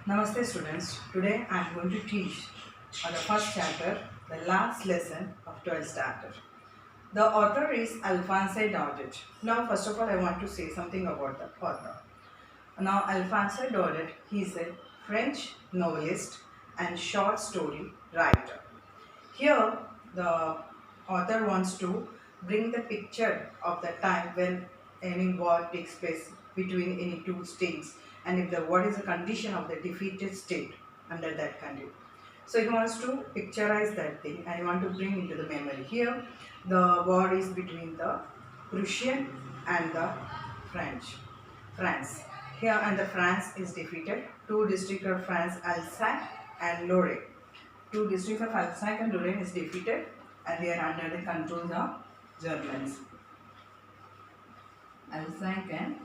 Namaste students. Today I am going to teach on the first chapter, the last lesson of 12th chapter. The author is Alphonse Daudet. Now first of all I want to say something about the author. Now Alphonse Daudet, he is a French novelist and short story writer. Here the author wants to bring the picture of the time when any war takes place between any two states, and if the what is the condition of the defeated state under that country. So he wants to picturize that thing and he want to bring into the memory. Here the war is between the Prussian and the France. Here and the France is defeated. Two districts of France, Alsace and Lorraine. Two districts of Alsace and Lorraine is defeated and they are under the control of Germans. Alsace and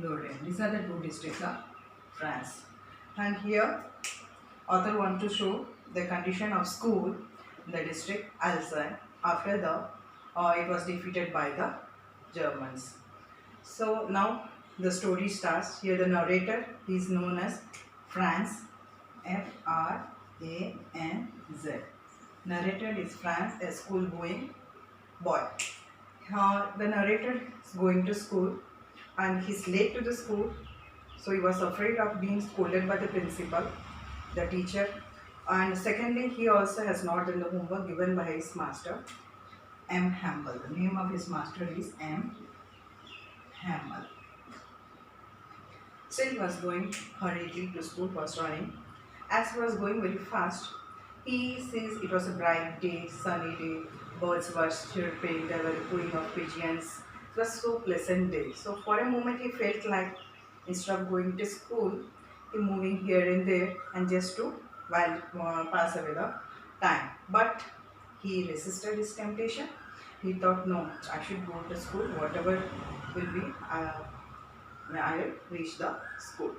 Lorraine. These are the two districts of France. And here author want to show the condition of school in the district Alsace after the it was defeated by the Germans. So now the story starts. Here the narrator is known as Franz, Franz. Narrator is Franz, a school going boy. The narrator is going to school and he's late to the school, so he was afraid of being scolded by the principal, the teacher, and secondly he also has not done the homework given by his master M. Hamble. The name of his master is M. Hamble. Still he was going hurriedly to school, was running. As he was going very fast, he sees it was a bright day, sunny day, birds were chirping, there were cooing of pigeons. It was so pleasant day. So for a moment he felt like instead of going to school, he moving here and there and just to pass away the time. But he resisted his temptation. He thought, no, I should go to school, whatever will be, I will reach the school.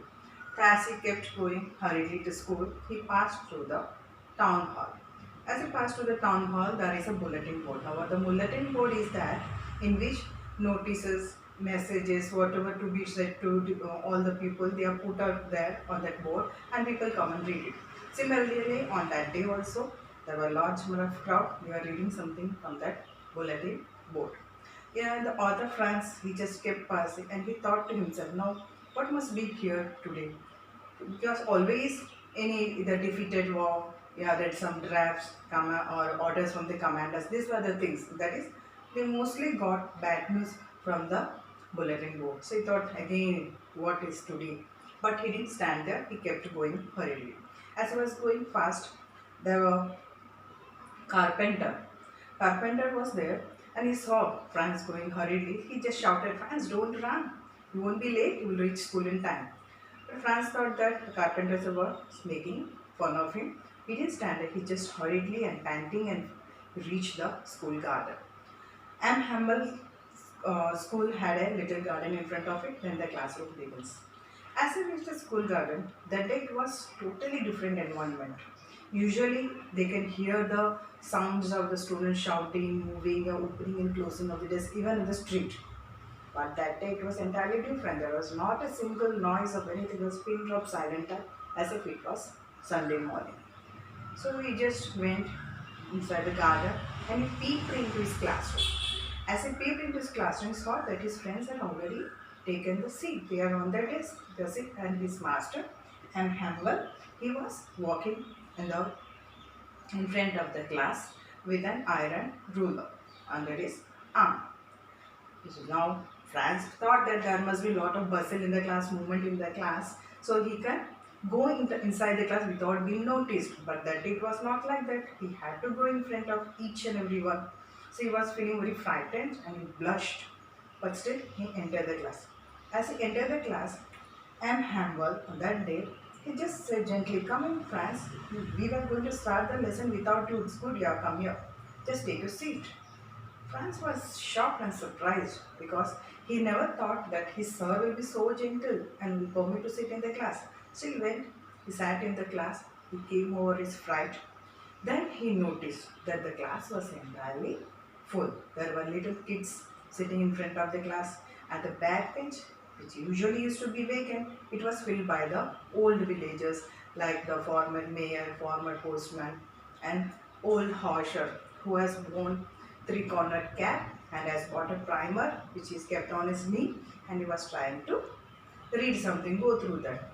As he kept going hurriedly to school, he passed through the town hall. As he passed through the town hall, there is a bulletin board. Now, what the bulletin board is that in which notices, messages, whatever to be said to all the people, they are put out there on that board and people come and read it. Similarly, on that day also, there were a large number of crowd. They were reading something from that bulletin board. Yeah, the author Franz, he just kept passing and he thought to himself, now what must be here today? Because always any the defeated war, yeah, that some drafts come or orders from the commanders. These were the things. That is, they mostly got bad news from the bulletin board. So he thought again, what is today? But he didn't stand there. He kept going hurriedly. As he was going fast, there were carpenter. Carpenter was there and he saw Franz going hurriedly. He just shouted, Franz, don't run. You won't be late. You will reach school in time. But Franz thought that the carpenters were making fun of him. He didn't stand there. He just hurriedly and panting and reached the school garden. M. Hamble school had a little garden in front of it. Then the classroom begins. As he reached the school garden, that day it was totally different environment. Usually they can hear the sounds of the students shouting, moving, opening and closing of the desk, even in the street. But that day it was entirely different. There was not a single noise of anything. It was pin drop silent as if it was Sunday morning. So he just went inside the garden and he peeped into his classroom. As he peeped into his classroom, he saw that his friends had already taken the seat. They are on their desk. The seat and his master, M. Hamble, he was walking in front of the class with an iron ruler under his arm. So now Franz thought that there must be a lot of bustle in the class, movement in the class, so he can go inside the class without being noticed. But that it was not like that. He had to go in front of each and everyone. So he was feeling very frightened and he blushed. But still he entered the class. As he entered the class, M. Hamble on that day, he just said gently, come in Franz, we were going to start the lesson without you. It's good you have come here. Just take a seat. Franz was shocked and surprised because he never thought that his sir will be so gentle and will permit to sit in the class. So he went, he sat in the class, he came over his fright. Then he noticed that the class was entirely full. There were little kids sitting in front of the class. At the back bench, which usually used to be vacant, it was filled by the old villagers like the former mayor, former postman, and old hosher who has worn three-cornered cap and has got a primer which is kept on his knee, and he was trying to read something, go through that.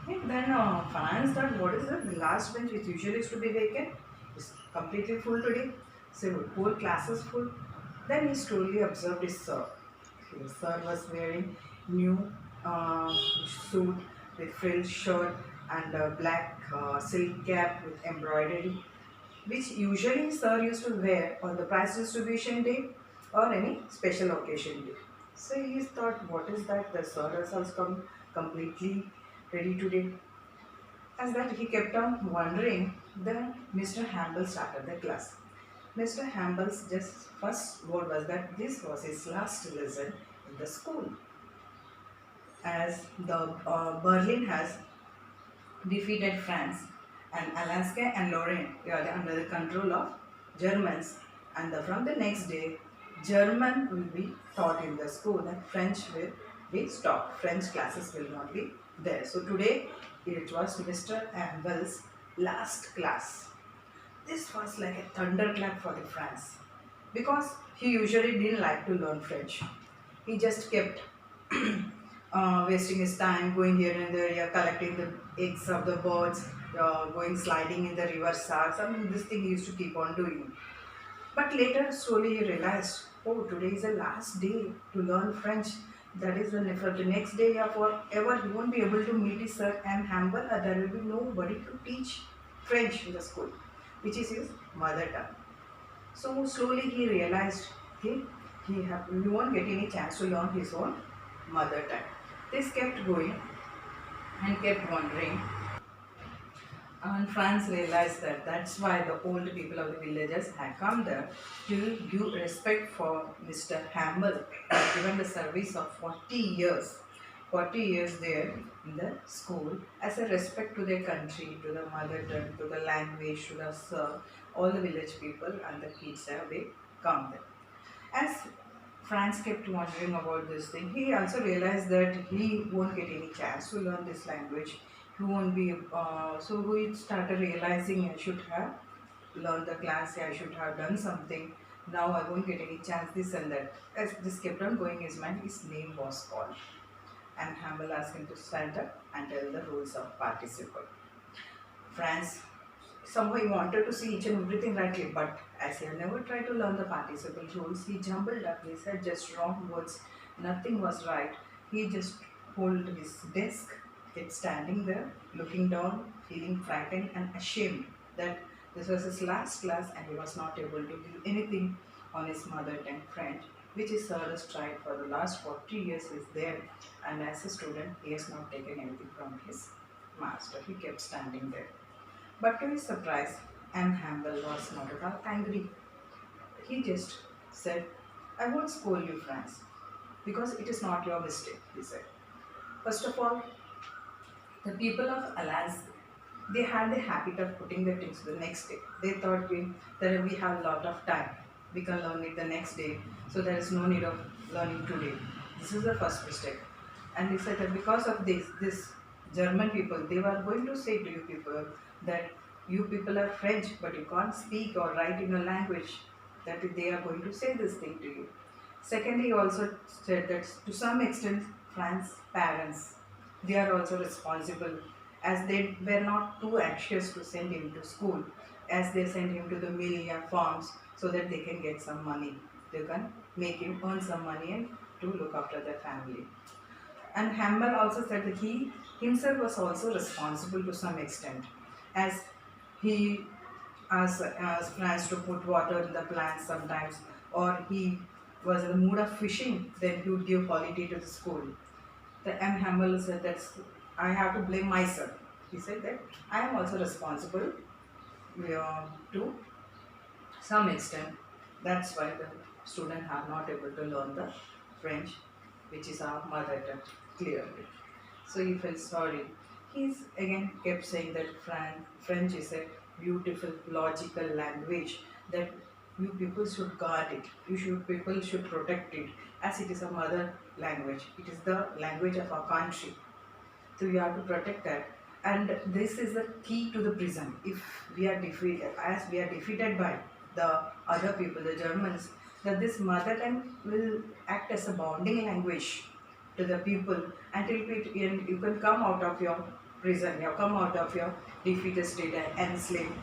And then fans thought, what is that? The last bench which usually used to be vacant is completely full today. So whole class is full. Then he slowly observed his sir. His sir was wearing new suit with frilled shirt and a black silk cap with embroidery, which usually sir used to wear on the prize distribution day or any special occasion day. So he thought, what is that? The sir has come completely ready today. As that he kept on wondering, then Mr. Hamble started the class. Mr. Hamble's just first word was that this was his last lesson in the school, as the Berlin has defeated France, and Alaska and Lorraine were under the control of Germans, and from the next day German will be taught in the school and French will be stopped. French classes will not be there. So today it was Mr. Ambel's last class. This was like a thunderclap for the France, because he usually didn't like to learn French. He just kept wasting his time going here and there, yeah, collecting the eggs of the birds, going sliding in the river sharks. I mean, this thing he used to keep on doing. But later, slowly he realized, oh, today is the last day to learn French. That is for the next day, yeah, forever he won't be able to meet his sir and Hamble, or there will be nobody to teach French in the school, which is his mother tongue. So slowly he realized he won't get any chance to learn his own mother tongue. This kept going and kept wondering. And France realized that that's why the old people of the villages had come there to give respect for Mr. Hamble, who had given the service of 40 years. 40 years there in the school as a respect to their country, to the mother tongue, to the language, to the sir, all the village people and the kids have they come there. As Franz kept wondering about this thing, he also realized that he won't get any chance to learn this language. He won't be, so he started realizing I should have learned the class, I should have done something. Now I won't get any chance, this and that. As this kept on going in his mind, his name was called. And Hamble asked him to stand up and tell the rules of participle. Franz somehow he wanted to see each and everything rightly, but as he had never tried to learn the participle rules, he jumbled up. He said just wrong words. Nothing was right. He just pulled his desk, kept standing there, looking down, feeling frightened and ashamed that this was his last class and he was not able to do anything on his mother tongue French, which his sir has tried for the last 40 years. He is there, and as a student, he has not taken anything from his master. He kept standing there. But to his surprise, M. Hamble was not at all angry. He just said, I won't scold you, Franz, because it is not your mistake, he said. First of all, the people of Alaska, they had the habit of putting the things the next day. They thought that we have a lot of time. We can learn it the next day, so there is no need of learning today. This is the first mistake. And he said that because of this German people, they were going to say to you people that you people are French, but you can't speak or write in a language, that they are going to say this thing to you. Secondly, he also said that to some extent, France's parents, they are also responsible, as they were not too anxious to send him to school, as they send him to the mill or farms so that they can get some money. They can make him earn some money and to look after their family. And Hamble also said that he himself was also responsible to some extent, as he asked plants to put water in the plants sometimes, or he was in the mood of fishing, then he would give holiday to the school. The M. Hamble said that I have to blame myself. He said that I am also responsible to some extent. That's why the students are not able to learn the French, which is our mother tongue, clearly. So he felt sorry. He's again kept saying that French is a beautiful, logical language that you people should guard it. People should protect it, as it is a mother language. It is the language of our country. So we have to protect that. And this is the key to the prison. If we are defeated, as we are defeated by the other people, the Germans, that this mother tongue will act as a bonding language to the people until you can come out of your prison, you come out of your defeated state and enslavement.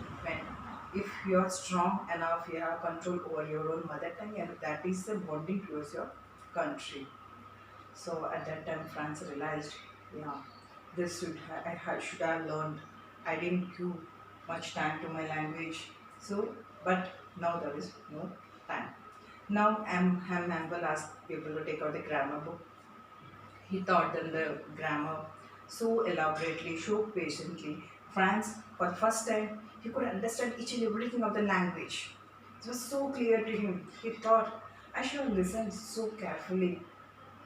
If you are strong enough, you have control over your own mother tongue, and that is a bonding towards your country. So at that time, France realized, yeah, this should have learned. I didn't give much time to my language. So, but now there is no time. Now Ham Campbell asked people to take out the grammar book. He taught them the grammar so elaborately, so patiently. France, for the first time, he could understand each and everything of the language. It was so clear to him. He thought, I should have listened so carefully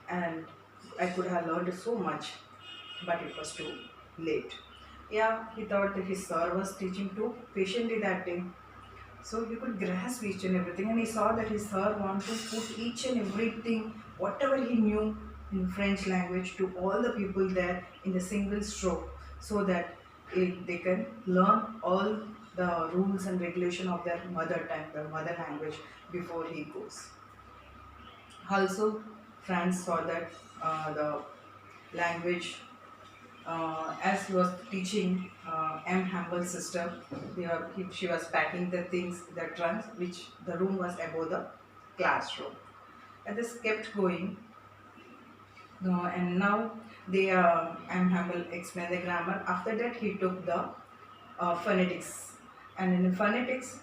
and I could have learned so much, but it was too late. Yeah, he thought that his sir was teaching too patiently that day. So he could grasp each and everything, and he saw that his sir wanted to put each and everything, whatever he knew in French language, to all the people there in the single stroke, so that they can learn all the rules and regulation of their mother tongue, their mother language, before he goes. Also, France saw that the language, as he was teaching M. Hamble's sister, she was packing the things, the trunks, which the room was above the classroom. And this kept going, and now they M. Hamble explained the grammar. After that, he took the phonetics, and in phonetics,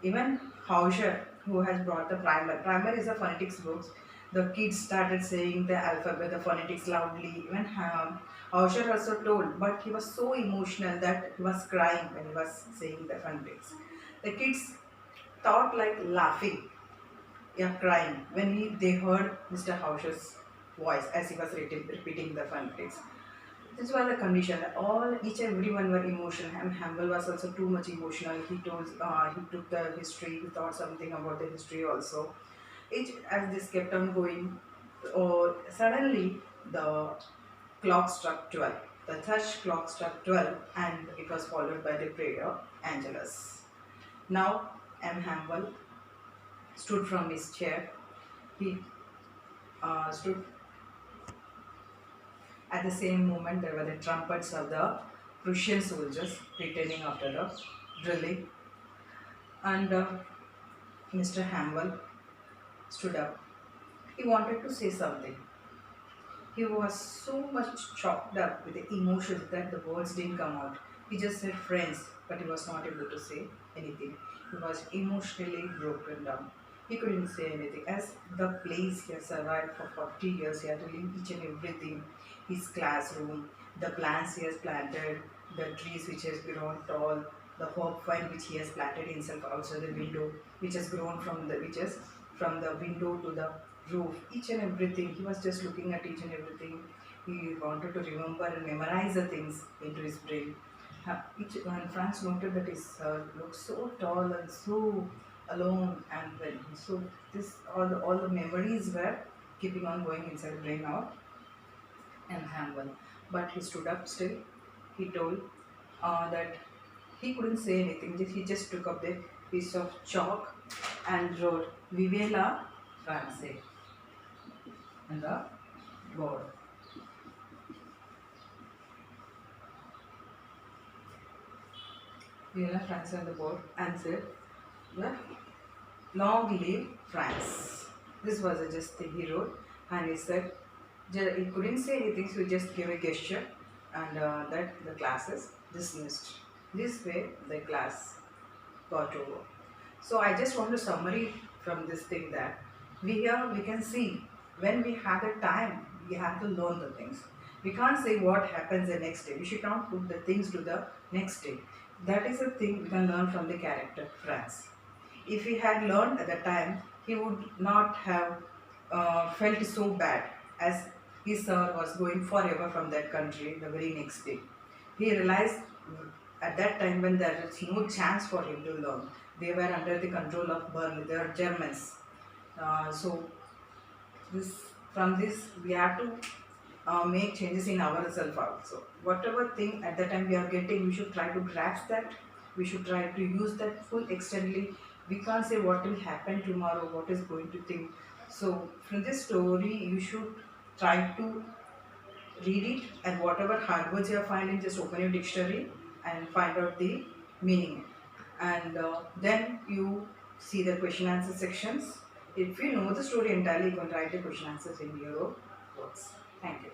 even Hauscher, who has brought the primer is a phonetics books. The kids started saying the alphabet, the phonetics loudly. Even Hauscher also told, but he was so emotional that he was crying when he was saying the phonetics. The kids thought like laughing, yeah, crying when they heard Mr. Hauscher's voice as he was repeating the phonetics. This was the condition. Each and everyone were emotional. And Hamble was also too much emotional. He took the history. He thought something about the history also. As this kept on going, suddenly the clock struck 12. The church clock struck 12, and it was followed by the prayer Angelus. Now M. Hamble stood from his chair. He stood. At the same moment, there were the trumpets of the Prussian soldiers returning after the drilling, and Mr. Hamble stood up. He wanted to say something. He was so much choked up with the emotions that the words didn't come out. He just said friends, but he was not able to say anything. He was emotionally broken down. He couldn't say anything. As the place he had survived for 40 years, he had to leave each and everything. His classroom, the plants he has planted, the trees which has grown tall, the hope vine which he has planted himself outside the window, which has grown from the window to the roof, each and everything. He was just looking at each and everything. He wanted to remember and memorize the things into his brain. When Franz noted that his looked so tall and so alone, and so this all the memories were keeping on going inside the brain now and Hamble. But he stood up still. He told that he couldn't say anything. He just took up the piece of chalk and wrote "Vive la France" on the board. Vive la France on the board and said, "Well, long live France." This was just thing he wrote, and he said, he couldn't say anything, so he just gave a gesture, and that the class is dismissed. This way, the class got over. So I just want to summary from this thing that we can see when we have the time, we have to learn the things. We can't say what happens the next day. We should not put the things to the next day. That is a thing we can learn from the character France. If he had learned at the time, he would not have felt so bad, as his sir was going forever from that country the very next day. He realized at that time when there is no chance for him to learn. They were under the control of Berlin, they are Germans. So this from this we have to make changes in ourselves also. Whatever thing at that time we are getting, we should try to grasp that. We should try to use that full extently. We can't say what will happen tomorrow, what is going to think. So from this story, you should try to read it, and whatever hard words you are finding, just open your dictionary and find out the meaning. And then you see the question answer sections. If you know the story entirely, you can write the question answers in your own words. Thank you.